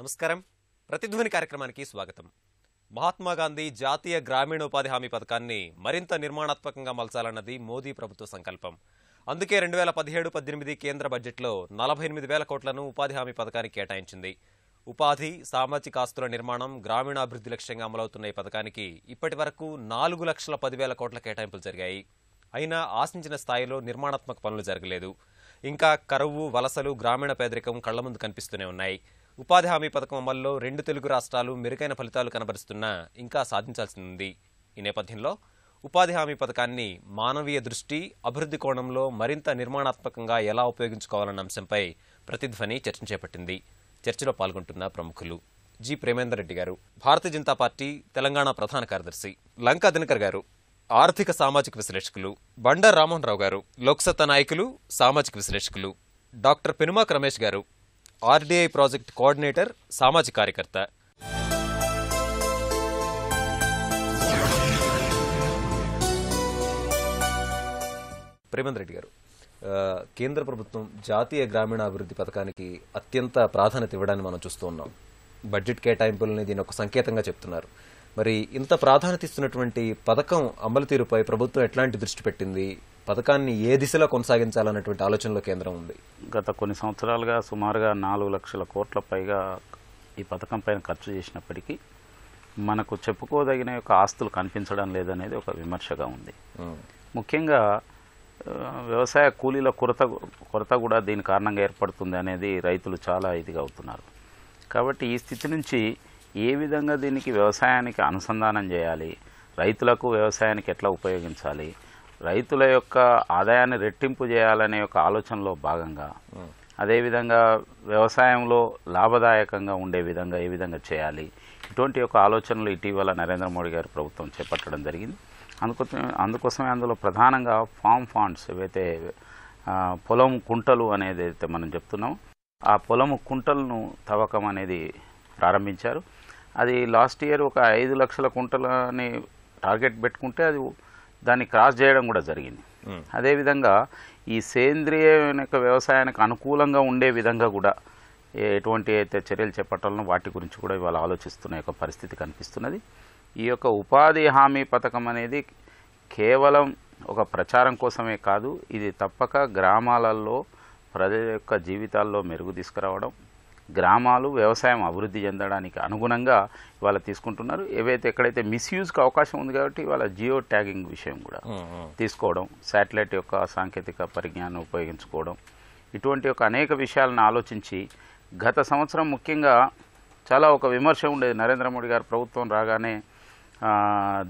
నమస్కారం. ప్రతిధ్వని కార్యక్రమానికి స్వాగతం. మహాత్మా గాంధీ జాతీయ గ్రామీణ ఉపాధి హామీ పథకాన్ని మరింత నిర్మాణాత్మకంగా మలచాలన్నది మోదీ ప్రభుత్వ సంకల్పం. అందుకే 2017-18 కేంద్ర బడ్జెట్లో 48,000 కోట్లను ఉపాధి హామీ పథకానికి కేటాయించింది. ఉపాధి, సామాజిక ఆస్తుల నిర్మాణం, గ్రామీణాభివృద్ధి లక్ష్యంగా అమలవుతున్న ఈ పథకానికి ఇప్పటి వరకు 4,10,000 కోట్ల కేటాయింపులు జరిగాయి. అయినా ఆశించిన స్థాయిలో నిర్మాణాత్మక పనులు జరగలేదు. ఇంకా కరువు, వలసలు, గ్రామీణ పేదరికం కళ్ల ముందు కనిపిస్తూనే ఉన్నాయి. ఉపాధి హామీ పథకం అమల్లో 2 తెలుగు రాష్ట్రాలు మెరుగైన ఫలితాలు కనబరుస్తున్నా ఇంకా సాధించాల్సి ఉంది. ఈ నేపథ్యంలో ఉపాధి హామీ పథకాన్ని మానవీయ దృష్టి, అభివృద్ధి కోణంలో మరింత నిర్మాణాత్మకంగా ఎలా ఉపయోగించుకోవాలన్న అంశంపై ప్రతిధ్వని చర్చ చేపట్టింది. చర్చలో పాల్గొంటున్న ప్రముఖులు జి. ప్రేమేందర్ రెడ్డి గారు, భారతీయ జనతా పార్టీ తెలంగాణ ప్రధాన కార్యదర్శి; లంకా దినకర్ గారు, ఆర్థిక సామాజిక విశ్లేషకులు; బండారు రామ్మోహన్ రావు గారు, లోక్సత్తా నాయకులు, సామాజిక విశ్లేషకులు; డాక్టర్ పెనుమాక రమేష్ గారు, ఆర్డీఐ ప్రాజెక్ట్ కోఆర్డినేటర్, సామాజిక కార్యకర్త. ప్రేమేందర్ రెడ్డి గారు, కేంద్ర ప్రభుత్వం జాతీయ గ్రామీణాభివృద్ధి పథకానికి అత్యంత ప్రాధాన్యత ఇవ్వడాన్ని మనం చూస్తూ ఉన్నాం. బడ్జెట్ కేటాయింపులని దీని ఒక సంకేతంగా చెప్తున్నారు. మరి ఇంత ప్రాధాన్యత ఇస్తున్నటువంటి పథకం అమలు తీరుపై ప్రభుత్వం ఎట్లాంటి దృష్టి పెట్టింది? పథకాన్ని ఏ దిశలో కొనసాగించాలన్నటువంటి ఆలోచనలో కేంద్రం ఉంది. గత కొన్ని సంవత్సరాలుగా సుమారుగా 4 లక్షల కోట్ల పైగా ఈ పథకం పైన ఖర్చు చేసినప్పటికీ మనకు చెప్పుకోదగిన యొక్క ఆస్తులు కనిపించడం లేదనేది ఒక విమర్శగా ఉంది. ముఖ్యంగా వ్యవసాయ కూలీల కొరత కూడా దీని కారణంగా ఏర్పడుతుంది అనేది రైతులు చాలా ఇదిగా అవుతున్నారు. కాబట్టి ఈ స్థితి నుంచి ఏ విధంగా దీనికి వ్యవసాయానికి అనుసంధానం చేయాలి, రైతులకు వ్యవసాయానికి ఎట్లా ఉపయోగించాలి, రైతుల యొక్క ఆదాయాన్ని రెట్టింపు చేయాలనే యొక్క ఆలోచనలో భాగంగా, అదేవిధంగా వ్యవసాయంలో లాభదాయకంగా ఉండే విధంగా ఏ విధంగా చేయాలి, ఇటువంటి యొక్క ఆలోచనలు ఇటీవల నరేంద్ర మోడీ గారి ప్రభుత్వం చేపట్టడం జరిగింది. అందుకోసమే అందులో ప్రధానంగా ఫామ్ ఫండ్స్, ఏవైతే పొలం కుంటలు అనేది అయితే మనం చెప్తున్నామో ఆ పొలము కుంటలను తవ్వకం అనేది ప్రారంభించారు. అది లాస్ట్ ఇయర్ ఒక 5 లక్షల కుంటలని టార్గెట్ పెట్టుకుంటే అది దాన్ని క్రాస్ చేయడం కూడా జరిగింది. అదేవిధంగా ఈ సేంద్రియ వ్యవసాయానికి అనుకూలంగా ఉండే విధంగా కూడా ఎటువంటి అయితే చర్యలు చేపట్టాలనో వాటి గురించి కూడా ఇవాళ ఆలోచిస్తున్న యొక్క పరిస్థితి కనిపిస్తున్నది. ఈ యొక్క ఉపాధి హామీ పథకం అనేది కేవలం ఒక ప్రచారం కోసమే కాదు, ఇది తప్పక గ్రామాలలో ప్రజల యొక్క జీవితాల్లో మెరుగు తీసుకురావడం, గ్రామాలు వ్యవసాయం అభివృద్ధి చెందడానికి అనుగుణంగా ఇవాళ తీసుకుంటున్నారు. ఏవైతే ఎక్కడైతే మిస్యూజ్కి అవకాశం ఉంది కాబట్టి ఇవాళ జియో ట్యాగింగ్ విషయం కూడా తీసుకోవడం, శాటిలైట్ యొక్క సాంకేతిక పరిజ్ఞానం ఉపయోగించుకోవడం, ఇటువంటి యొక్క అనేక విషయాలను ఆలోచించి గత సంవత్సరం ముఖ్యంగా చాలా ఒక విమర్శ ఉండేది. నరేంద్ర మోడీ గారు ప్రభుత్వం రాగానే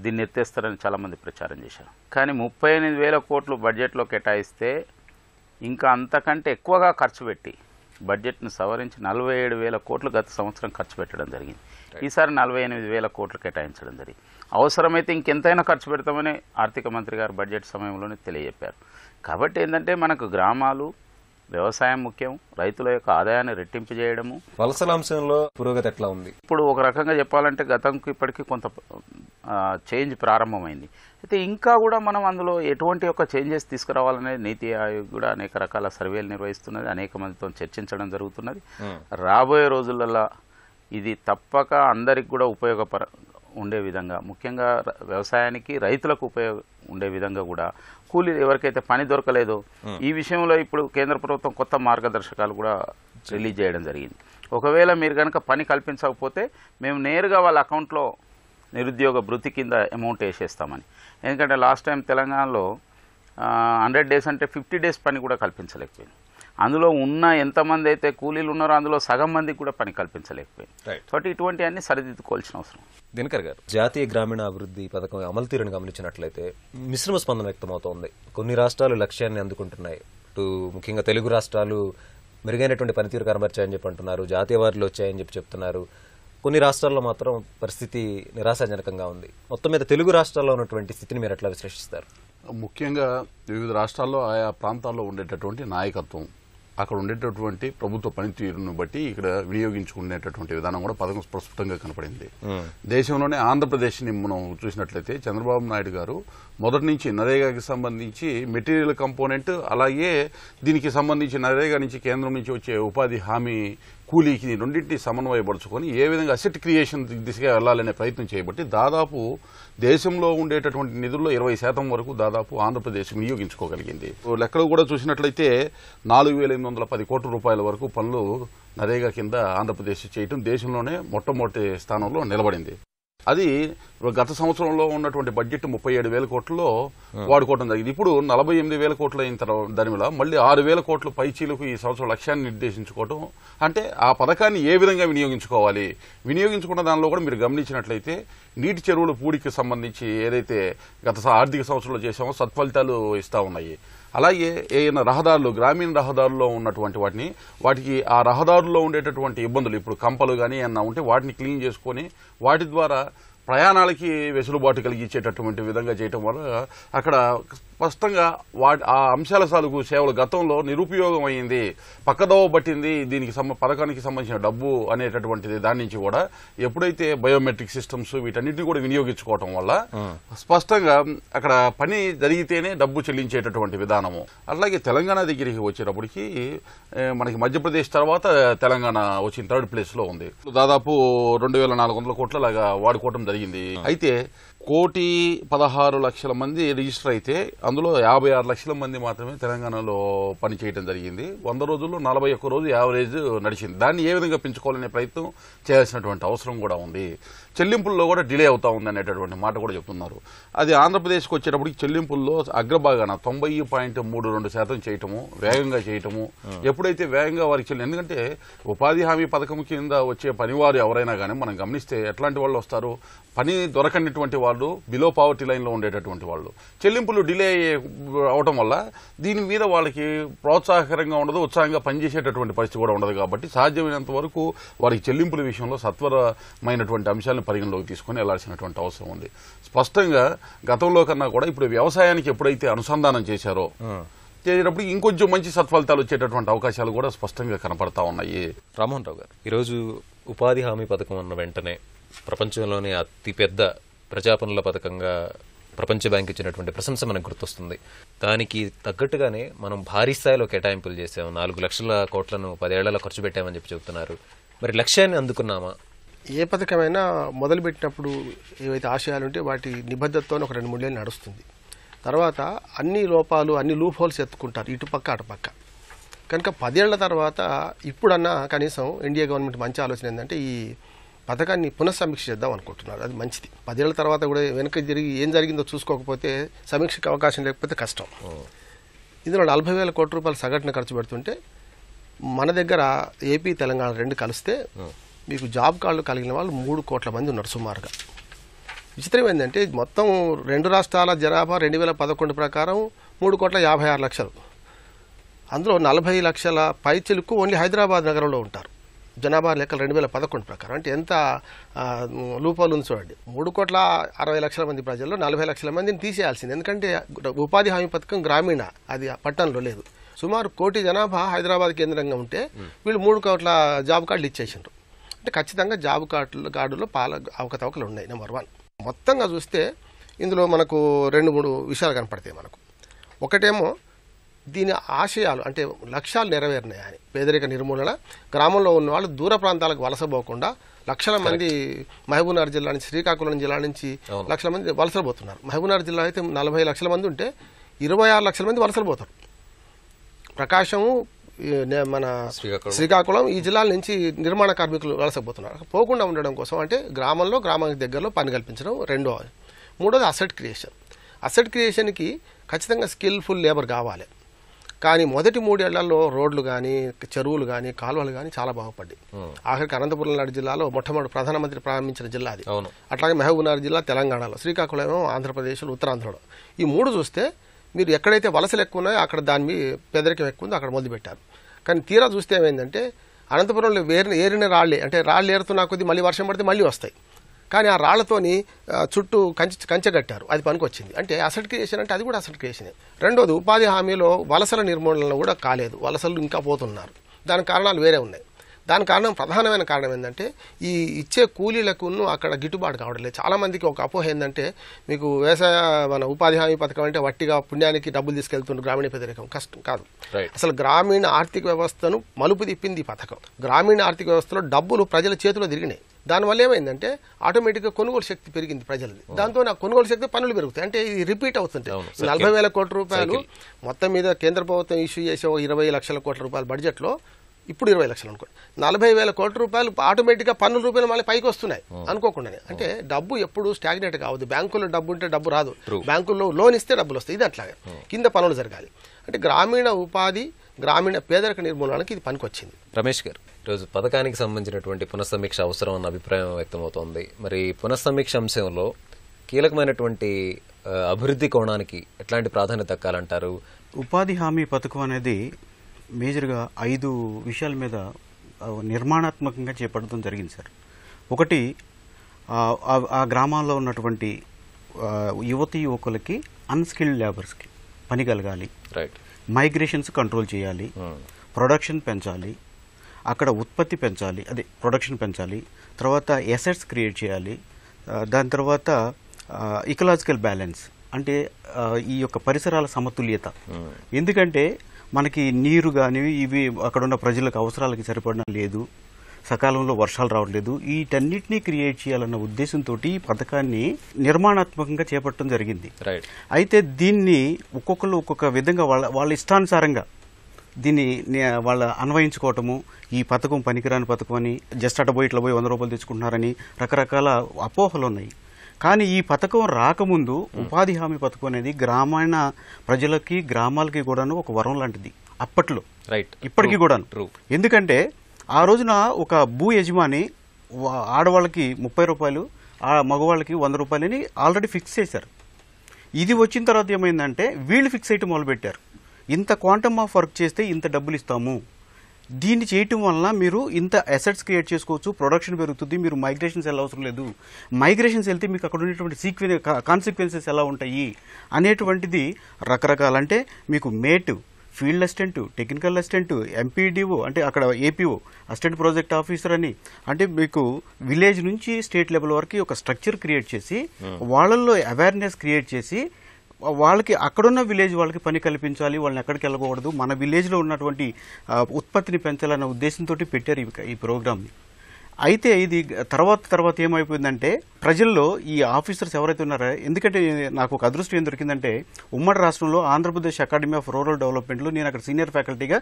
దీన్ని ఎత్తేస్తారని చాలామంది ప్రచారం చేశారు. కానీ 38,000 కోట్లు బడ్జెట్లో కేటాయిస్తే ఇంకా అంతకంటే ఎక్కువగా ఖర్చు పెట్టి బడ్జెట్ను సవరించి 47,000 కోట్లు గత సంవత్సరం ఖర్చు పెట్టడం జరిగింది. ఈసారి 48,000 కోట్లు కేటాయించడం జరిగింది. అవసరమైతే ఇంకెంతైనా ఖర్చు పెడతామని ఆర్థిక మంత్రి గారు బడ్జెట్ సమయంలోనే తెలియజెప్పారు. కాబట్టి ఏంటంటే మనకు గ్రామాలు, వ్యవసాయం ముఖ్యం, రైతుల యొక్క ఆదాయాన్ని రెట్టింపు చేయడము. వలసల అంశంలో పురోగతి ఎట్లా ఉంది? ఇప్పుడు ఒక రకంగా చెప్పాలంటే గతంకి ఇప్పటికీ కొంత చేంజ్ ప్రారంభమైంది. అయితే ఇంకా కూడా మనం అందులో ఎటువంటి ఒక చేంజెస్ తీసుకురావాలనేది నీతి ఆయోగ్ కూడా అనేక రకాల సర్వేలు నిర్వహిస్తున్నది, అనేక మందితో చర్చించడం జరుగుతున్నది. రాబోయే రోజులలో ఇది తప్పక అందరికి కూడా ఉండే విధంగా, ముఖ్యంగా వ్యవసాయానికి, రైతులకు ఉండే విధంగా కూడా కూలీ ఎవరికైతే పని దొరకలేదో ఈ విషయంలో ఇప్పుడు కేంద్ర ప్రభుత్వం కొత్త మార్గదర్శకాలు కూడా రిలీజ్ చేయడం జరిగింది. ఒకవేళ మీరు కనుక పని కల్పించకపోతే మేము నేరుగా వాళ్ళ అకౌంట్లో నిరుద్యోగ భృతి కింద అమౌంట్ వేసేస్తామని. ఎందుకంటే లాస్ట్ టైం తెలంగాణలో 100 days అంటే 50 days పని కూడా కల్పించలేకపోయింది. అందులో ఉన్న ఎంతమంది అయితే కూలీలు ఉన్నారో అందులో సగం మందికి కూడా పని కల్పించలేకపోయింది. కాబట్టి ఇటువంటివన్నీ సరిదిద్దుకోవాల్సిన అవసరం. దినకర్ గారు, జాతీయ గ్రామీణ అభివృద్ధి పథకం అమలు తీరును గమనించినట్లయితే మిశ్రమ స్పందన వ్యక్తమవుతోంది. కొన్ని రాష్ట్రాలు లక్ష్యాన్ని అందుకుంటున్నాయి. ముఖ్యంగా తెలుగు రాష్ట్రాలు మెరుగైనటువంటి పనితీరు కనబరిచాయని చెప్పి అంటున్నారు, జాతీయ వారీలు వచ్చాయని చెప్తున్నారు. కొన్ని రాష్ట్రాల్లో మాత్రం పరిస్థితి నిరాశాజనకంగా ఉంది. మొత్తం మీద తెలుగు రాష్ట్రాల్లో ఉన్నటువంటి స్థితిని మీరు ఎట్లా విశ్లేషిస్తారు? ముఖ్యంగా వివిధ రాష్ట్రాల్లో ఆయా ప్రాంతాల్లో ఉండేటటువంటి నాయకత్వం, అక్కడ ఉండేటటువంటి ప్రభుత్వ పనితీరును బట్టి ఇక్కడ వినియోగించుకునేటటువంటి విధానం కూడా పథకం స్పష్టంగా కనపడింది. దేశంలోనే ఆంధ్రప్రదేశ్ని మనం చూసినట్లయితే చంద్రబాబు నాయుడు గారు మొదటి నుంచి నరేగాకి సంబంధించి మెటీరియల్ కంపోనెంట్, అలాగే దీనికి సంబంధించి నరేగా నుంచి కేంద్రం నుంచి వచ్చే ఉపాధి హామీ కూలీకి రెండింటిని సమన్వయపరుచుకొని ఏ విధంగా అసెట్ క్రియేషన్ దిశగా వెళ్లాలనే ప్రయత్నం చేయబట్టి దాదాపు దేశంలో ఉండేటటువంటి నిధుల్లో 20% వరకు దాదాపు ఆంధ్రప్రదేశ్ వినియోగించుకోగలిగింది. లెక్కలు కూడా చూసినట్లయితే 4,810 కోట్ల రూపాయల వరకు పనులు నరేగా కింద ఆంధ్రప్రదేశ్ చేయటం దేశంలోనే మొట్టమొదటి స్థానంలో నిలబడింది. అది గత సంవత్సరంలో ఉన్నటువంటి బడ్జెట్ 37,000 కోట్లలో వాడుకోవడం జరిగింది. ఇప్పుడు 48,000 కోట్లు అయిన తర్వాత దానివల్ల మళ్ళీ 6,000 కోట్ల పైచీలకు ఈ సంవత్సరం లక్ష్యాన్ని నిర్దేశించుకోవడం. అంటే ఆ పథకాన్ని ఏ విధంగా వినియోగించుకోవాలి, వినియోగించుకున్న దానిలో కూడా మీరు గమనించినట్లయితే నీటి చెరువుల పూడికి సంబంధించి ఏదైతే గత ఆర్థిక సంవత్సరంలో చేసామో సత్ఫలితాలు ఇస్తా ఉన్నాయి. అలాగే ఏదైనా రహదారులు, గ్రామీణ రహదారుల్లో ఉన్నటువంటి వాటికి ఆ రహదారుల్లో ఉండేటటువంటి ఇబ్బందులు, ఇప్పుడు కంపలు కానీ ఏమన్నా ఉంటే వాటిని క్లీన్ చేసుకొని వాటి ద్వారా ప్రయాణాలకి వెసులుబాటు కలిగించేటటువంటి విధంగా చేయటం వల్ల అక్కడ స్పష్టంగా ఆ అంశాల సాలుగు సేవలు గతంలో నిరుపయోగం అయింది, పక్కదోవ పట్టింది దీనికి పథకానికి సంబంధించిన డబ్బు అనేటటువంటిది. దాని నుంచి కూడా ఎప్పుడైతే బయోమెట్రిక్ సిస్టమ్స్ వీటన్నిటిని కూడా వినియోగించుకోవటం వల్ల స్పష్టంగా అక్కడ పని జరిగితేనే డబ్బు చెల్లించేటటువంటి విధానము. అలాగే తెలంగాణ దగ్గరికి వచ్చేటప్పటికి మనకి మధ్యప్రదేశ్ తర్వాత తెలంగాణ వచ్చిన 3rd ప్లేస్ లో ఉంది. దాదాపు 2,400 కోట్ల లాగా వాడుకోవటం జరిగింది. అయితే 1,16,00,000 మంది రిజిస్టర్ అయితే అందులో 56 లక్షల మంది మాత్రమే తెలంగాణలో పనిచేయడం జరిగింది. 100 రోజుల్లో 41 రోజు యావరేజ్ నడిచింది. దాన్ని ఏ విధంగా పెంచుకోవాలనే ప్రయత్నం చేయాల్సినటువంటి అవసరం కూడా ఉంది. చెల్లింపుల్లో కూడా డిలే అవుతా ఉంది అనేటటువంటి మాట కూడా చెప్తున్నారు. అది ఆంధ్రప్రదేశ్కి వచ్చేటప్పటికి చెల్లింపుల్లో అగ్రభాగాన 90.32% చేయటము, వేగంగా చేయటము. ఎప్పుడైతే వేగంగా వారికి ఎందుకంటే ఉపాధి హామీ పథకం కింద వచ్చే పనివారు ఎవరైనా కానీ మనం గమనిస్తే ఎట్లాంటి వాళ్ళు వస్తారు, పని దొరకనిటువంటి వాళ్ళు, బిలో పావర్టీ లైన్లో ఉండేటటువంటి వాళ్ళు. చెల్లింపులు డిలే అవడం వల్ల దీని మీద వాళ్ళకి ప్రోత్సాహకరంగా ఉండదు, ఉత్సాహంగా పనిచేసేటటువంటి పరిస్థితి కూడా ఉండదు. కాబట్టి సాధ్యమైనంత వరకు వారికి చెల్లింపుల విషయంలో సత్వరమైనటువంటి అంశాలను పరిగణలోకి తీసుకుని వెళ్లాల్సినటువంటి అవసరం ఉంది. స్పష్టంగా గతంలో కన్నా కూడా ఇప్పుడు వ్యవసాయానికి ఎప్పుడైతే అనుసంధానం చేశారో చేసేటప్పుడు ఇంకొంచెం మంచి సత్ఫలితాలు వచ్చేటటువంటి అవకాశాలు కూడా స్పష్టంగా కనపడతా ఉన్నాయి. రామ్మోహన్ రావు గారు, ఈరోజు ఉపాధి హామీ పథకం అన్న వెంటనే ప్రపంచంలోనే అతిపెద్ద ప్రజాపనుల పథకంగా ప్రపంచ బ్యాంక్ ఇచ్చినటువంటి ప్రశంస మనకు గుర్తొస్తుంది. దానికి తగ్గట్టుగానే మనం భారీ స్థాయిలో కేటాయింపులు చేసాం. 4 లక్షల కోట్లను 10 ఏళ్లలో ఖర్చు పెట్టామని చెప్పి చెబుతున్నారు. మరి లక్ష్యాన్ని అందుకున్నామా? ఏ పథకమైనా మొదలుపెట్టినప్పుడు ఏవైతే ఆశయాలు ఉంటే వాటి నిబద్ధతతో ఒక 2-3 ఏళ్ళు నడుస్తుంది. తర్వాత అన్ని లోపాలు, అన్ని లూప్ హోల్స్ ఎత్తుకుంటారు ఇటుపక్క అటుపక్క. కనుక 10 ఏళ్ల తర్వాత ఇప్పుడన్నా కనీసం ఎన్డీఏ గవర్నమెంట్ మంచి ఆలోచన ఏంటంటే ఈ పథకాన్ని పునఃసమీక్ష చేద్దాం అనుకుంటున్నారు. అది మంచిది. 10 ఏళ్ల తర్వాత కూడా వెనక్కి తిరిగి ఏం జరిగిందో చూసుకోకపోతే సమీక్షకు అవకాశం లేకపోతే కష్టం. ఇందులో 40,000 కోట్ల రూపాయలు సగటున ఖర్చు పెడుతుంటే మన దగ్గర ఏపీ తెలంగాణ 2 కలిస్తే మీకు జాబ్ కార్డులు కలిగిన వాళ్ళు 3 కోట్ల మంది ఉన్నారు సుమారుగా. విచిత్రం ఏంటంటే మొత్తం 2 రాష్ట్రాల జనాభా 2011 ప్రకారం 3,56,00,000. అందులో 40 లక్షల పైచిలకు ఓన్లీ హైదరాబాద్ నగరంలో ఉంటారు. జనాభా లెక్కలు 2011 ప్రకారం. అంటే ఎంత లూపాలు ఉంది చూడండి. 3,60,00,000 మంది ప్రజల్లో 40 లక్షల మందిని తీసేయాల్సింది. ఎందుకంటే ఉపాధి హామీ పథకం గ్రామీణ, అది పట్టణంలో లేదు. సుమారు 1 కోటి జనాభా హైదరాబాద్ కేంద్రంగా ఉంటే వీళ్ళు 3 కోట్ల జాబ్ కార్డులు ఇచ్చేసిండ్రు. అంటే ఖచ్చితంగా జాబ్ కార్డులో అవకతవకలు ఉన్నాయి. నెంబర్ 1. మొత్తంగా చూస్తే ఇందులో మనకు 2-3 విషయాలు కనపడతాయి మనకు. ఒకటేమో దీని ఆశయాలు అంటే లక్ష్యాలు నెరవేరినాయని. పేదరిక నిర్మూలన, గ్రామంలో ఉన్న వాళ్ళు దూర ప్రాంతాలకు వలసపోకుండా లక్షల మంది మహబూబ్నగర్ జిల్లా నుంచి, శ్రీకాకుళం జిల్లా నుంచి లక్షల మంది వలసపోతున్నారు. మహబూబ్నగర్ జిల్లా అయితే 40 లక్షల మంది ఉంటే 26 లక్షల మంది వలసపోతారు. ప్రకాశము, మన శ్రీకాకుళం ఈ జిల్లాల నుంచి నిర్మాణ కార్మికులు వలసపోతున్నారు. పోకుండా ఉండడం కోసం అంటే గ్రామానికి దగ్గరలో పని కల్పించడం రెండోది. మూడోది అసెట్ క్రియేషన్. అసెట్ క్రియేషన్కి ఖచ్చితంగా స్కిల్ఫుల్ లేబర్ కావాలి. కానీ మొదటి 3 ఏళ్లలో రోడ్లు కానీ, చెరువులు కానీ, కాలువలు కానీ చాలా బాగుపడ్డాయి. ఆఖరికి అనంతపురం లాంటి జిల్లాలో మొట్టమొదటి ప్రధానమంత్రి ప్రారంభించిన జిల్లా అది. అట్లాగే మహబూబ్నగర్ జిల్లా తెలంగాణలో, శ్రీకాకుళం ఆంధ్రప్రదేశ్లో, ఉత్తరాంధ్రలో. ఈ 3 చూస్తే మీరు ఎక్కడైతే వలసలు ఎక్కువ ఉన్నాయో అక్కడ దాని పేదరికం ఎక్కువ ఉందో అక్కడ మొదలుపెట్టారు. కానీ తీరా చూస్తే ఏమైందంటే అనంతపురంలో ఏరిన రాళ్లే, అంటే రాళ్ళు ఏరుతున్నా కొద్దీ మళ్ళీ వర్షం పడితే మళ్ళీ వస్తాయి. కానీ ఆ రాళ్లతోని చుట్టూ కంచె కట్టారు. అది పనికొచ్చింది. అంటే అసెట్ క్రియేషన్ అంటే అది కూడా అసెట్ క్రియేషనే. రెండోది ఉపాధి హామీలో వలసల నిర్మూలన కూడా కాలేదు. వలసలు ఇంకా పోతున్నారు. దానికి కారణాలు వేరే ఉన్నాయి. దాని కారణం ప్రధానమైన కారణం ఏంటంటే ఈ ఇచ్చే కూలీలకు అక్కడ గిట్టుబాటు కావడం లేదు. చాలా మందికి ఒక అపోహ ఏంటంటే మీకు వ్యవసాయ మన ఉపాధి హామీ పథకం అంటే వట్టిగా పుణ్యానికి డబ్బులు తీసుకెళ్తుండ్రు గ్రామీణ పేదరికం. కష్టం కాదు. అసలు గ్రామీణ ఆర్థిక వ్యవస్థను మలుపు తిప్పింది ఈ పథకం. గ్రామీణ ఆర్థిక వ్యవస్థలో డబ్బులు ప్రజల చేతిలో తిరిగినాయి. దానివల్ల ఏమైందంటే ఆటోమేటిక్గా కొనుగోలు శక్తి పెరిగింది ప్రజలది. దాంతో నా కొనుగోలు శక్తి పనులు పెరుగుతాయి. అంటే ఇది రిపీట్ అవుతుంటాయి. 40,000 కోట్ల రూపాయలు మొత్తం మీద కేంద్ర ప్రభుత్వం ఇష్యూ చేసే 20 లక్షల కోట్ల రూపాయల బడ్జెట్లో ఇప్పుడు 20 లక్షలు అనుకోండి, 40,000 కోట్ల రూపాయలు ఆటోమేటిక్గా పన్నుల రూపాయలు మళ్ళీ పైకి వస్తున్నాయి అనుకోకుండానే. అంటే డబ్బు ఎప్పుడు స్టాగ్నేట్ కావద్దు. బ్యాంకుల్లో డబ్బు ఉంటే డబ్బు రాదు, బ్యాంకుల్లో లోన్ ఇస్తే డబ్బులు వస్తాయి. ఇది అట్లాగే కింద పనులు జరగాలి. అంటే గ్రామీణ ఉపాధి, గ్రామీణ పేదరిక నిర్మూలనకి ఇది పనికొచ్చింది. రమేష్ గారు, ఈరోజు పథకానికి సంబంధించినటువంటి పునఃసమీక్ష అవసరం అన్న అభిప్రాయం వ్యక్తమవుతోంది. మరి పునఃసమీక్ష అంశంలో కీలకమైనటువంటి అభివృద్ధి కోణానికి ఎట్లాంటి ప్రాధాన్యత దక్కాలంటారు? ఉపాధి హామీ పథకం అనేది మేజర్గా 5 విషయాల మీద నిర్మాణాత్మకంగా చేపట్టడం జరిగింది సార్. ఒకటి, ఆ గ్రామాల్లో ఉన్నటువంటి యువతీ యువకులకి అన్స్కిల్డ్ లేబర్స్కి పని కలగాలి, మైగ్రేషన్స్ కంట్రోల్ చేయాలి, ప్రొడక్షన్ పెంచాలి, అక్కడ ఉత్పత్తి పెంచాలి, అదే ప్రొడక్షన్ పెంచాలి, తర్వాత ఎసెట్స్ క్రియేట్ చేయాలి, దాని తర్వాత ఇకలాజికల్ బ్యాలెన్స్ అంటే ఈ యొక్క పరిసరాల సమతుల్యత. ఎందుకంటే మనకి నీరు కానీ ఇవి అక్కడ ఉన్న ప్రజలకు అవసరాలకి సరిపడడం లేదు, సకాలంలో వర్షాలు రావట్లేదు. వీటన్నిటినీ క్రియేట్ చేయాలన్న ఉద్దేశంతో ఈ పథకాన్ని నిర్మాణాత్మకంగా చేపట్టడం జరిగింది. అయితే దీన్ని ఒక్కొక్కరు ఒక్కొక్క విధంగా వాళ్ళ ఇష్టానుసారంగా దీన్ని వాళ్ళ అన్వయించుకోవటము, ఈ పథకం పనికిరాని పథకం అని, జస్ట్ అట పోయి ఇట్లా పోయి 100 రూపాయలు తెచ్చుకుంటున్నారని రకరకాల అపోహలు ఉన్నాయి. కానీ ఈ పథకం రాకముందు ఉపాధి హామీ పథకం అనేది గ్రామీణ ప్రజలకి గ్రామాలకి కూడాను ఒక వరం లాంటిది అప్పట్లో, ఇప్పటికీ కూడాను. ఎందుకంటే ఆ రోజున ఒక భూ యజమాని ఆడవాళ్ళకి 30 రూపాయలు, మగవాళ్ళకి 100 రూపాయలని ఆల్రెడీ ఫిక్స్ చేశారు. ఇది వచ్చిన తర్వాత ఏమైందంటే వీళ్ళు ఫిక్స్ చేయటం మొదలుపెట్టారు. ఇంత క్వాంటమ్ ఆఫ్ వర్క్ చేస్తే ఇంత డబ్బులు ఇస్తాము, దీన్ని చేయటం వలన మీరు ఇంత అసెట్స్ క్రియేట్ చేసుకోవచ్చు, ప్రొడక్షన్ పెరుగుతుంది, మీరు మైగ్రేషన్స్ ఎలా అవసరం లేదు, మైగ్రేషన్స్ వెళ్తే మీకు అక్కడ ఉండేటువంటి కాన్సిక్వెన్సెస్ ఎలా ఉంటాయి అనేటువంటిది రకరకాల. అంటే మీకు mate, field assistant, technical assistant, MPDO అంటే అక్కడ ఏపీఓ అసిస్టెంట్ ప్రాజెక్ట్ ఆఫీసర్ అని, అంటే మీకు విలేజ్ నుంచి స్టేట్ లెవెల్ వరకు ఒక స్ట్రక్చర్ క్రియేట్ చేసి వాళ్ళల్లో అవేర్నెస్ క్రియేట్ చేసి వాళ్ళకి అక్కడున్న విలేజ్ వాళ్ళకి పని కల్పించాలి, వాళ్ళని ఎక్కడికి వెళ్ళకూడదు, మన విలేజ్లో ఉన్నటువంటి ఉత్పత్తిని పెంచాలన్న ఉద్దేశంతో పెట్టారు ఈ ప్రోగ్రామ్ని. అయితే ఇది తర్వాత ఏమైపోయిందంటే ప్రజల్లో ఈ ఆఫీసర్స్ ఎవరైతే ఉన్నారో, ఎందుకంటే నాకు ఒక అదృష్టం ఏం దొరికిందంటే ఉమ్మడి రాష్ట్రంలో ఆంధ్రప్రదేశ్ అకాడమీ ఆఫ్ రూరల్ డెవలప్మెంట్లో నేను అక్కడ సీనియర్ ఫ్యాకల్టీగా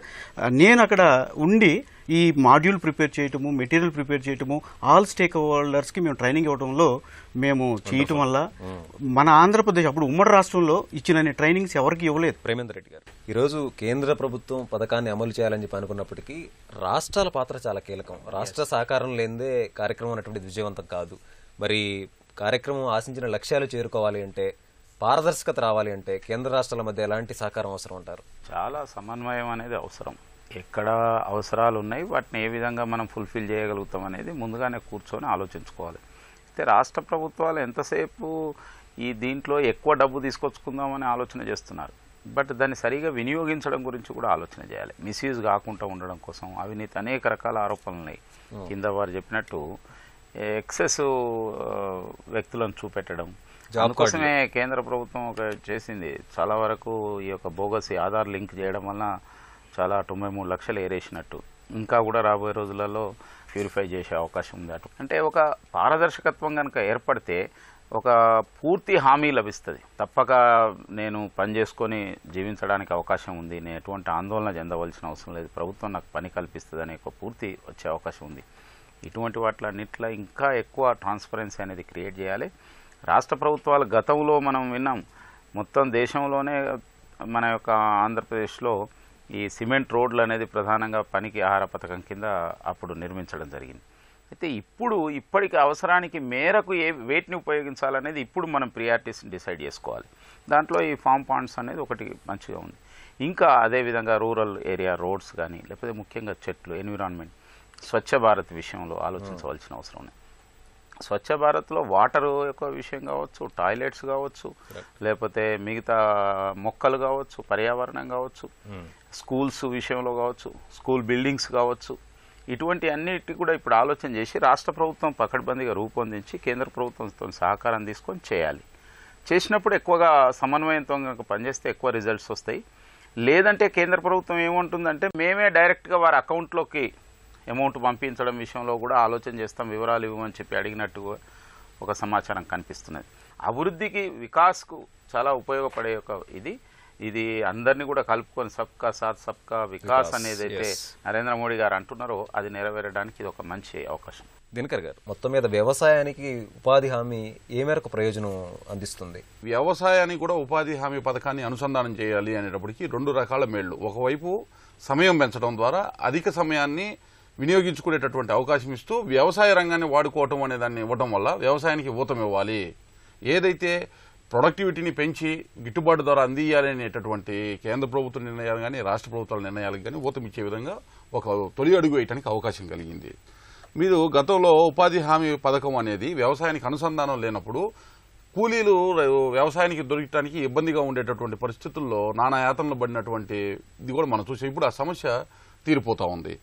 నేను అక్కడ ఉండి ఈ మాడ్యూల్ ప్రిపేర్ చేయటము, మెటీరియల్ ప్రిపేర్ చేయటము, ఆల్ స్టేక్ హోల్డర్స్కి మేము ట్రైనింగ్ ఇవ్వడంలో మేము చేయటం వల్ల మన ఆంధ్రప్రదేశ్ అప్పుడు ఉమ్మడి రాష్ట్రంలో ఇచ్చిన ట్రైనింగ్స్ ఎవరికి ఇవ్వలేదు. ప్రేమేందర్ రెడ్డి గారు, ఈరోజు కేంద్ర ప్రభుత్వం పథకాన్ని అమలు చేయాలని చెప్పి అనుకున్నప్పటికీ రాష్ట్రాల పాత్ర చాలా కీలకం. రాష్ట్ర సహకారం లేనిదే కార్యక్రమం అనేటువంటిది విజయవంతం కాదు. మరి కార్యక్రమం ఆశించిన లక్ష్యాలు చేరుకోవాలి అంటే, పారదర్శకత రావాలి అంటే కేంద్ర రాష్ట్రాల మధ్య ఎలాంటి సహకారం అవసరం అంటారు? చాలా సమన్వయం అనేది అవసరం. ఎక్కడ అవసరాలు ఉన్నాయి, వాటిని ఏ విధంగా మనం ఫుల్ఫిల్ చేయగలుగుతాం అనేది ముందుగానే కూర్చొని ఆలోచించుకోవాలి. అయితే రాష్ట్ర ప్రభుత్వాలు ఎంతసేపు ఈ దీంట్లో ఎక్కువ డబ్బు తీసుకొచ్చుకుందామని ఆలోచన చేస్తున్నారు, బట్ దాన్ని సరిగా వినియోగించడం గురించి కూడా ఆలోచన చేయాలి. మిస్యూజ్ కాకుండా ఉండడం కోసం అవినీతి అనేక రకాల ఆరోపణలు ఉన్నాయి. కింద వారు చెప్పినట్టు ఎక్సెస్ వ్యక్తులను చూపెట్టడం, అందుకోసమే కేంద్ర ప్రభుత్వం ఒక చేసింది. చాలా వరకు ఈ యొక్క బోగస్ ఆధార్ లింక్ చేయడం వల్ల చాలా 93 లక్షలు ఏరేసినట్టు, ఇంకా కూడా రాబోయే రోజులలో ప్యూరిఫై చేసే అవకాశం ఉంది. అంటే ఒక పారదర్శకత్వం కనుక ఏర్పడితే ఒక పూర్తి హామీ లభిస్తుంది. తప్పక నేను పని చేసుకొని జీవించడానికి అవకాశం ఉంది, నేను ఎటువంటి ఆందోళన చెందవలసిన అవసరం లేదు, ప్రభుత్వం నాకు పని కల్పిస్తుంది అనే ఒక పూర్తి వచ్చే అవకాశం ఉంది. ఇటువంటి వాటిలన్నిట్లో ఇంకా ఎక్కువ ట్రాన్స్పరెన్సీ అనేది క్రియేట్ చేయాలి. రాష్ట్ర ప్రభుత్వాలు గతంలో మనం విన్నాం, మొత్తం దేశంలోనే మన యొక్క ఆంధ్రప్రదేశ్లో ఈ సిమెంట్ రోడ్లు అనేది ప్రధానంగా పనికి ఆహార పథకం కింద అప్పుడు నిర్మించడం జరిగింది. అయితే ఇప్పటికి అవసరానికి మేరకు వేటిని ఉపయోగించాలనేది ఇప్పుడు మనం ప్రియారిటీస్ని డిసైడ్ చేసుకోవాలి. దాంట్లో ఈ ఫామ్ పాండ్స్ అనేది ఒకటి మంచిగా ఉంది. ఇంకా అదేవిధంగా రూరల్ ఏరియా రోడ్స్ కానీ, లేకపోతే ముఖ్యంగా చెట్లు, ఎన్విరాన్మెంట్, స్వచ్ఛ భారత్ విషయంలో ఆలోచించవలసిన అవసరం ఉంది. స్వచ్ఛ భారత్లో వాటర్ యొక్క విషయం కావచ్చు, టాయిలెట్స్ కావచ్చు, లేకపోతే మిగతా మొక్కలు కావచ్చు, పర్యావరణం కావచ్చు, స్కూల్స్ విషయంలో కావచ్చు, స్కూల్ బిల్డింగ్స్ కావచ్చు, ఇటువంటి అన్నిటి కూడా ఇప్పుడు ఆలోచన చేసి రాష్ట్ర ప్రభుత్వం పకడ్బందీగా రూపొందించి కేంద్ర ప్రభుత్వంతో సహకారం తీసుకొని చేయాలి. చేసినప్పుడు ఎక్కువగా సమన్వయంతో కనుక పనిచేస్తే ఎక్కువ రిజల్ట్స్ వస్తాయి. లేదంటే కేంద్ర ప్రభుత్వం ఏముంటుందంటే మేమే డైరెక్ట్గా వారి అకౌంట్లోకి అమౌంట్ పంపించడం విషయంలో కూడా ఆలోచన చేస్తాం, వివరాలు ఇవ్వమని చెప్పి అడిగినట్టుగా ఒక సమాచారం కనిపిస్తున్నది. అభివృద్ధికి వికాస్కు చాలా ఉపయోగపడే ఒక ఇది అందరినీ కూడా కలుపుకొని సబ్కా సాత్ సబ్కా వికాస్ అనేది అయితే నరేంద్ర మోడీ గారు అంటున్నారో అది నెరవేరడానికి ఇది ఒక మంచి అవకాశం. దినకర్ గారు, మొత్తం మీద వ్యవసాయానికి ఉపాధి హామీ ఏ మేరకు ప్రయోజనం అందిస్తుంది? వ్యవసాయానికి కూడా ఉపాధి హామీ పథకాన్ని అనుసంధానం చేయాలి అనేటప్పటికీ 2 రకాల మేళ్లు. ఒకవైపు సమయం పెంచడం ద్వారా అధిక సమయాన్ని వినియోగించుకునేటటువంటి అవకాశం ఇస్తూ వ్యవసాయ రంగాన్ని వాడుకోవటం అనే దాన్ని ఇవ్వడం వల్ల వ్యవసాయానికి ఊతం ఇవ్వాలి. ఏదైతే ప్రొడక్టివిటీని పెంచి గిట్టుబాటు ధర అందియాలి అనేటటువంటి కేంద్ర ప్రభుత్వ నిర్ణయాలు కానీ రాష్ట్ర ప్రభుత్వాల నిర్ణయాలకు కానీ ఊతం ఇచ్చే విధంగా ఒక తొలి అడుగు వేయడానికి అవకాశం కలిగింది. మీరు గతంలో ఉపాధి హామీ పథకం అనేది వ్యవసాయానికి అనుసంధానం లేనప్పుడు కూలీలు వ్యవసాయానికి దొరకడానికి ఇబ్బందిగా ఉండేటటువంటి పరిస్థితుల్లో నానాయాతనలు పడినటువంటి ఇది కూడా మనం చూసాం. ఇప్పుడు ఆ సమస్య తీరిపోతా ఉంది.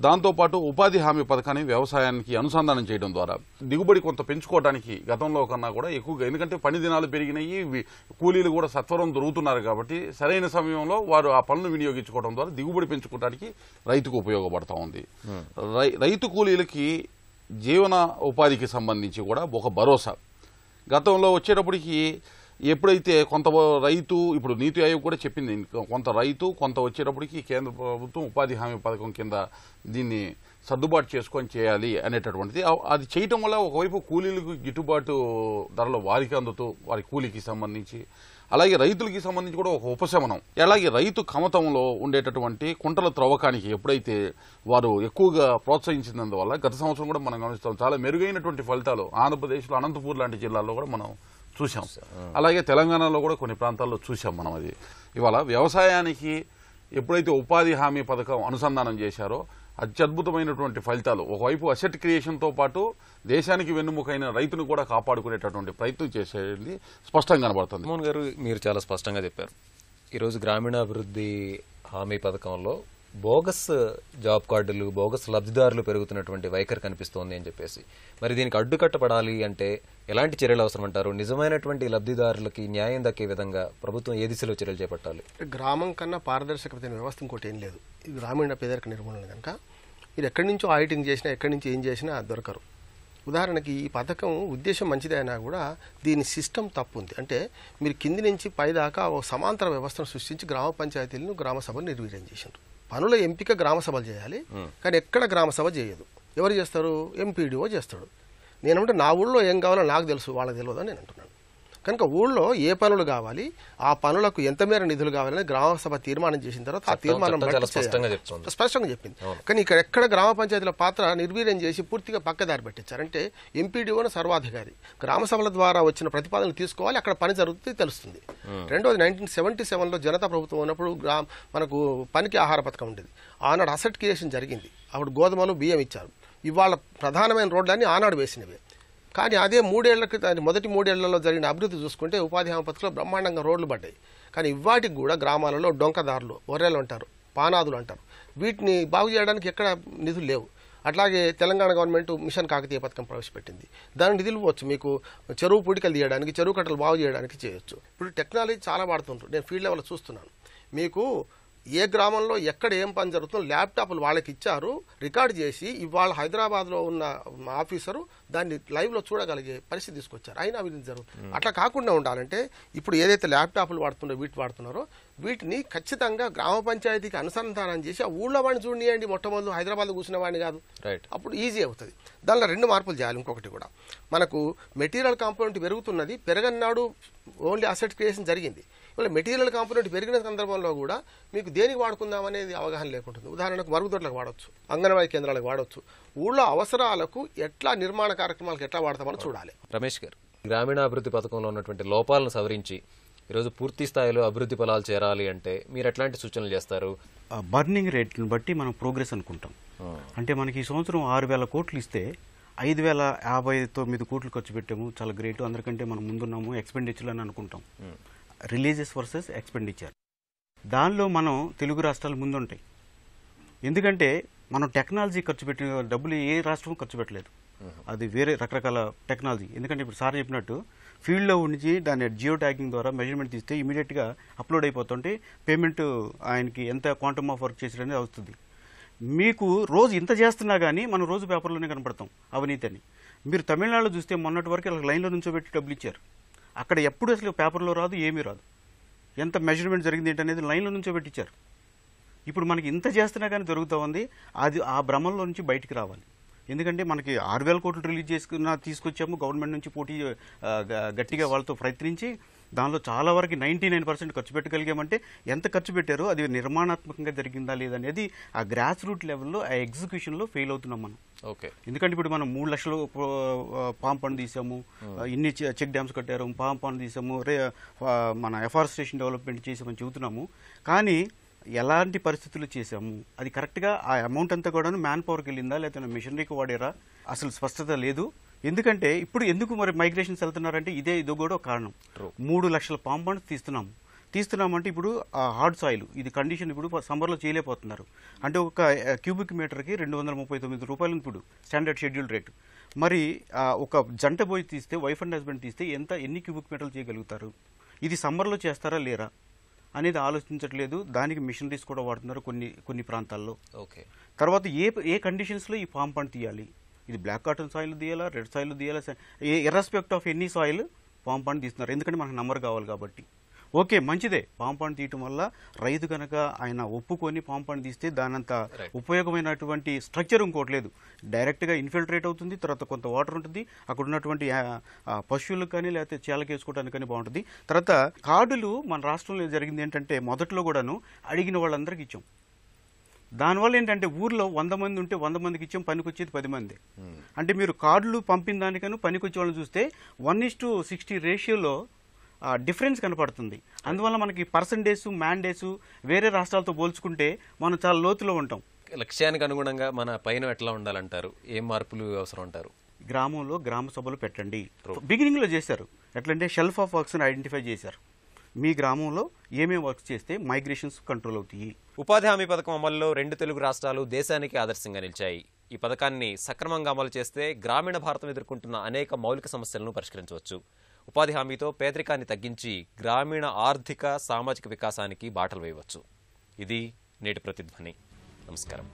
దాంతోపాటు ఉపాధి హామీ పథకాన్ని వ్యవసాయానికి అనుసంధానం చేయడం ద్వారా దిగుబడి కొంత పెంచుకోవడానికి గతంలో కన్నా కూడా ఎక్కువగా, ఎందుకంటే పని దినాలు పెరిగినాయి, కూలీలు కూడా సత్వరం దొరుకుతున్నారు కాబట్టి సరైన సమయంలో వారు ఆ పనులు వినియోగించుకోవడం ద్వారా దిగుబడి పెంచుకోవడానికి రైతుకు ఉపయోగపడతా ఉంది. రైతు కూలీలకి జీవన ఉపాధికి సంబంధించి కూడా ఒక భరోసా. గతంలో వచ్చేటప్పటికి ఎప్పుడైతే కొంత రైతు, ఇప్పుడు నీతి ఆయోగ్ కూడా చెప్పింది, కొంత రైతు కొంత వచ్చేటప్పటికి కేంద్ర ప్రభుత్వం ఉపాధి హామీ పథకం కింద దీన్ని సర్దుబాటు చేసుకొని చేయాలి అనేటటువంటిది. అది చేయటం వల్ల ఒకవైపు కూలీలకు గిట్టుబాటు ధరలో వారికి అందుతూ వారి కూలీకి సంబంధించి, అలాగే రైతులకి సంబంధించి కూడా ఒక ఉపశమనం. అలాగే రైతు కమతంలో ఉండేటటువంటి కుంటల త్రవ్వకానికి ఎప్పుడైతే వారు ఎక్కువగా ప్రోత్సహించినందువల్ల గత సంవత్సరం కూడా మనం గమనిస్తాం చాలా మెరుగైనటువంటి ఫలితాలు ఆంధ్రప్రదేశ్లో అనంతపూర్ లాంటి జిల్లాల్లో కూడా మనం చూసాం. అలాగే తెలంగాణలో కూడా కొన్ని ప్రాంతాల్లో చూసాం మనం. అది ఇవాళ వ్యవసాయానికి ఎప్పుడైతే ఉపాధి హామీ పథకం అనుసంధానం చేశారో అత్యద్భుతమైనటువంటి ఫలితాలు, ఒకవైపు అసెట్ క్రియేషన్తో పాటు దేశానికి వెన్నుముకైన రైతును కూడా కాపాడుకునేటటువంటి ప్రయత్నం చేసేది స్పష్టంగా కనబడుతుంది. మోహన్ గారు, మీరు చాలా స్పష్టంగా చెప్పారు. ఈరోజు గ్రామీణాభివృద్ధి హామీ పథకంలో బోగస్ జాబ్ కార్డులు, బోగస్ లబ్ధిదారులు పెరుగుతున్నటువంటి వైఖరి కనిపిస్తోంది అని చెప్పేసి, మరి దీనికి అడ్డుకట్టపడాలి అంటే ఎలాంటి చర్యలు అవసరం అంటారు? నిజమైనటువంటి లబ్ధిదారులకి న్యాయం దక్కే విధంగా ప్రభుత్వం ఏ దిశలో చర్యలు చేపట్టాలి? గ్రామం కన్నా పారదర్శకమైన వ్యవస్థ ఇంకోటి ఏం లేదు. ఈ గ్రామీణ పేదరిక నిర్మూలన కనుక మీరు ఎక్కడి నుంచో ఆడిటింగ్ చేసినా ఎక్కడి నుంచి ఏం చేసినా దొరకరు. ఉదాహరణకి ఈ పథకం ఉద్దేశం మంచిదే అయినా కూడా దీని సిస్టమ్ తప్పు ఉంది. అంటే మీరు కింది నుంచి పై దాకా ఒక సమాంతర వ్యవస్థను సృష్టించి గ్రామ పంచాయతీలను గ్రామ సభలు నిర్వీర్యం చేశారు. పనుల ఎంపిక గ్రామ సభలు చేయాలి, కానీ ఎక్కడ గ్రామ సభ చేయదు. ఎవరు చేస్తారు? ఎంపీడీఓ చేస్తాడు. నేనంటే నా ఊళ్ళో ఏం కావాలో నాకు తెలుసు, వాళ్ళకి తెలియదు అని నేను అంటున్నాను. కనుక ఊళ్ళో ఏ పనులు కావాలి, ఆ పనులకు ఎంత మేర నిధులు కావాలని గ్రామ సభ తీర్మానం చేసిన తర్వాత ఆ తీర్మానం స్పష్టంగా చెప్పింది. కానీ ఇక్కడ ఎక్కడ గ్రామ పంచాయతీల పాత్ర నిర్వీర్యం చేసి పూర్తిగా పక్కదారి పెట్టించారంటే ఎంపీడీఓను సర్వాధికారి, గ్రామ సభల ద్వారా వచ్చిన ప్రతిపాదనలు తీసుకోవాలి, అక్కడ పని జరుగుతుంది తెలుస్తుంది. రెండోది 1977లో జనతా ప్రభుత్వం ఉన్నప్పుడు మనకు పనికి ఆహార పథకం ఉండేది. ఆనాడు అసెట్ క్రియేషన్ జరిగింది. అప్పుడు గోధుమలు బియ్యం ఇచ్చారు. ఇవాళ ప్రధానమైన రోడ్లన్నీ ఆనాడు వేసినవే. కానీ అదే 3 ఏళ్ల క్రితం, మొదటి 3 ఏళ్లలో జరిగిన అభివృద్ధి చూసుకుంటే ఉపాధి హామీ పథకంలో బ్రహ్మాండంగా రోడ్లు పడ్డాయి. కానీ ఇవాటికి కూడా గ్రామాలలో డొంకదారులు, ఒర్రెలు అంటారు, పానాదులు అంటారు, వీటిని బాగు చేయడానికి ఎక్కడ నిధులు లేవు. అట్లాగే తెలంగాణ గవర్నమెంట్ మిషన్ కాకతీయ పథకం ప్రవేశపెట్టింది. దాని నిధులు ఇవ్వచ్చు, మీకు చెరువు పూడికలు తీయడానికి, చెరువు కట్టలు బాగు చేయడానికి చేయొచ్చు. ఇప్పుడు టెక్నాలజీ చాలా వాడుతుంటారు. నేను ఫీల్డ్ లెవెల్లో చూస్తున్నాను. మీకు ఏ గ్రామంలో ఎక్కడ ఏం పని జరుగుతుందో ల్యాప్టాప్లు వాళ్ళకి ఇచ్చారు, రికార్డ్ చేసి ఇవాళ హైదరాబాద్లో ఉన్న ఆఫీసరు దాన్ని లైవ్లో చూడగలిగే పరిస్థితి తీసుకొచ్చారు. అయినా అభివృద్ధి జరుగుతుంది. అట్లా కాకుండా ఉండాలంటే ఇప్పుడు ఏదైతే ల్యాప్టాప్లు వాడుతున్నారో వీటిని ఖచ్చితంగా గ్రామ పంచాయతీకి అనుసంధానం చేసి ఆ ఊళ్ళో వాడిని చూడండి. మొట్టమొదటి హైదరాబాద్లో కూర్చున్న వాడిని కాదు, అప్పుడు ఈజీ అవుతుంది. దానిలో 2 మార్పులు చేయాలి. ఇంకొకటి కూడా మనకు మెటీరియల్ కాంపోనెంట్ పెరుగుతున్నది, పెరగన్నాడు ఓన్లీ అసెట్ క్రియేషన్ జరిగింది. ఇవాళ మెటీరియల్ కాంపోనెంట్ పెరిగిన సందర్భంలో కూడా మీకు దేనికి వాడుకుందాం అనేది అవగాహన లేకుంటుంది. ఉదాహరణకు మరుగుదొడ్లకు వాడవచ్చు, అంగన్వాడీ కేంద్రాలకు వాడవచ్చు. ఊళ్ళో అవసరాలకు ఎట్లా నిర్మాణ కార్యక్రమాలకు ఎట్లా వాడతామని చూడాలి. రమేష్ గారు, గ్రామీణాభివృద్ధి పథకంలో ఉన్నటువంటి లోపాలను సవరించి ఈరోజు పూర్తి స్థాయిలో అభివృద్ధి ఫలాలు చేరాలి అంటే మీరు ఎట్లాంటి సూచనలు చేస్తారు? బర్నింగ్ రేట్ని బట్టి మనం ప్రోగ్రెస్ అనుకుంటాం. అంటే మనకి ఈ సంవత్సరం 6,000 కోట్లు ఇస్తే 5,059 కోట్లు ఖర్చు పెట్టాము, చాలా గ్రేట్, అందరికంటే మనం ముందున్నాము ఎక్స్పెండిచర్ అని అనుకుంటాం. రిలీజెస్ వర్సెస్ ఎక్స్పెండిచర్, దానిలో మనం తెలుగు రాష్ట్రాలు ముందుంటాయి. ఎందుకంటే మనం టెక్నాలజీ ఖర్చు పెట్టిన డబ్బులు ఏ రాష్ట్రం ఖర్చు పెట్టలేదు. అది వేరే రకరకాల టెక్నాలజీ. ఎందుకంటే ఇప్పుడు సార్ చెప్పినట్టు ఫీల్డ్లో ఉంచి దాన్ని జియో ట్యాగింగ్ ద్వారా మెజర్మెంట్ తీస్తే ఇమీడియట్గా అప్లోడ్ అయిపోతుంటే పేమెంట్ ఆయనకి ఎంత క్వాంటమ్ ఆఫ్ వర్క్ చేసాడనేది వస్తుంది. మీకు రోజు ఇంత చేస్తున్నా కానీ మనం రోజు పేపర్లోనే కనపడతాం అవినీతి అని. మీరు తమిళనాడులో చూస్తే మొన్నటి వరకు ఇలా లైన్లో నుంచోబెట్టి డబ్బులు ఇచ్చారు. అక్కడ ఎప్పుడు అసలు పేపర్లో రాదు, ఏమీ రాదు. ఎంత మెజర్మెంట్ జరిగింది ఏంటనేది లైన్లో నుంచోబెట్టి ఇచ్చారు. ఇప్పుడు మనకి ఇంత చేస్తున్నా కానీ జరుగుతూ ఉంది. అది ఆ భ్రమంలో నుంచి బయటికి రావాలి. ఎందుకంటే మనకి 6,000 కోట్లు రిలీజ్ చేసుకున్న తీసుకొచ్చాము గవర్నమెంట్ నుంచి పోటీ గట్టిగా వాళ్ళతో ప్రయత్నించి దానిలో చాలా వరకు 99% ఖర్చు పెట్టగలిగామంటే ఎంత ఖర్చు పెట్టారో అది నిర్మాణాత్మకంగా జరిగిందా లేదనేది ఆ గ్రాస్ రూట్ లెవెల్లో ఆ ఎగ్జిక్యూషన్లో ఫెయిల్ అవుతున్నాం మనం. ఓకే. ఎందుకంటే ఇప్పుడు మనం 3 లక్షలు పామ్ పన్ను తీసాము, ఇన్ని చెక్ డ్యామ్స్ కట్టారు, పామ్ పన్ను తీసాము, మన ఎఫారెస్టేషన్ డెవలప్మెంట్ చేసామని చెబుతున్నాము. కానీ ఎలాంటి పరిస్థితులు చేసాము, అది కరెక్ట్గా ఆ అమౌంట్ అంతా కూడా మ్యాన్ పవర్కి వెళ్ళిందా లేకపోతే మిషనరీకి వాడారా, అసలు స్పష్టత లేదు. ఎందుకంటే ఇప్పుడు ఎందుకు మరి మైగ్రేషన్స్ వెళ్తున్నారంటే ఇదో కూడా ఒక కారణం. 3 లక్షల పామ్ పండ్స్ తీస్తున్నామంటే ఇప్పుడు హార్డ్ సాయిల్ ఇది కండిషన్ ఇప్పుడు సమ్మర్లో చేయలేకపోతున్నారు. అంటే ఒక క్యూబిక్ మీటర్కి 239 రూపాయలు ఇప్పుడు స్టాండర్డ్ షెడ్యూల్ రేటు. మరి ఒక జంట పోయి తీస్తే వైఫ్ అండ్ హస్బెండ్ తీస్తే ఎన్ని క్యూబిక్ మీటర్లు చేయగలుగుతారు? ఇది సమ్మర్లో చేస్తారా లేరా అనేది ఆలోచించట్లేదు. దానికి మిషనరీస్ కూడా వాడుతున్నారు కొన్ని ప్రాంతాల్లో. ఓకే. తర్వాత ఏ కండిషన్స్లో ఈ పామ్ పండు తీయాలి, ఇది బ్లాక్ కాటన్ సాయిల్ తీయాలా, రెడ్ సాయిల్ తీయాలా, irrespective of any soil palm పండు తీస్తున్నారు. ఎందుకంటే మనకు నంబర్ కావాలి కాబట్టి. ఓకే, మంచిదే. పామ్ పండు తీయటం వల్ల రైతు కనుక ఆయన ఒప్పుకొని పామ్ పండు తీస్తే దానంత ఉపయోగమైనటువంటి స్ట్రక్చర్ ఇంకోటి లేదు. డైరెక్ట్గా ఇన్ఫిల్ట్రేట్ అవుతుంది, తర్వాత కొంత వాటర్ ఉంటుంది, అక్కడ ఉన్నటువంటి పశువులకు కానీ లేకపోతే చేలకి వేసుకోవడానికి కానీ బాగుంటుంది. తర్వాత కార్డులు మన రాష్ట్రంలో జరిగింది ఏంటంటే మొదట్లో కూడాను అడిగిన వాళ్ళందరికీ ఇచ్చాం. దానివల్ల ఏంటంటే ఊర్లో 100 మంది ఉంటే 100 మందికి ఇచ్చాం, పనికి వచ్చేది 10 మంది. అంటే మీరు కార్డులు పంపిన దానికను పనికి వచ్చే వాళ్ళని చూస్తే 1:60 రేషియోలో డిఫరెన్స్ కనపడుతుంది. అందువల్ల మనకి పర్సంటేజ్ మ్యాండేట్స్ వేరే రాష్ట్రాలతో పోల్చుకుంటే మనం చాలా లోతులో ఉంటాం. లక్ష్యానికి అనుగుణంగా మన పైన ఎట్లా ఉండాలంటారు? ఏం మార్పులు అవసరం అంటారు? గ్రామంలో గ్రామ సభలు పెట్టండి. బిగినింగ్ లో చేశారు. ఎట్లంటే షెల్ఫ్ ఆఫ్ వర్క్స్ ఐడెంటిఫై చేశారు. మీ గ్రామంలో ఏమేమి వర్క్స్ చేస్తే మైగ్రేషన్స్ కంట్రోల్ అవుతాయి. ఉపాధి హామీ పథకం అమల్లో 2 తెలుగు రాష్ట్రాలు దేశానికి ఆదర్శంగా నిలిచాయి. ఈ పథకాన్ని సక్రమంగా అమలు చేస్తే గ్రామీణ భారతం ఎదుర్కొంటున్న అనేక మౌలిక సమస్యలను పరిష్కరించవచ్చు. ఉపాధి హామీతో పేదరికాన్ని తగ్గించి గ్రామీణ ఆర్థిక సామాజిక వికాసానికి బాటలు వేయవచ్చు. ఇది నేటి ప్రతిధ్వని. నమస్కారం.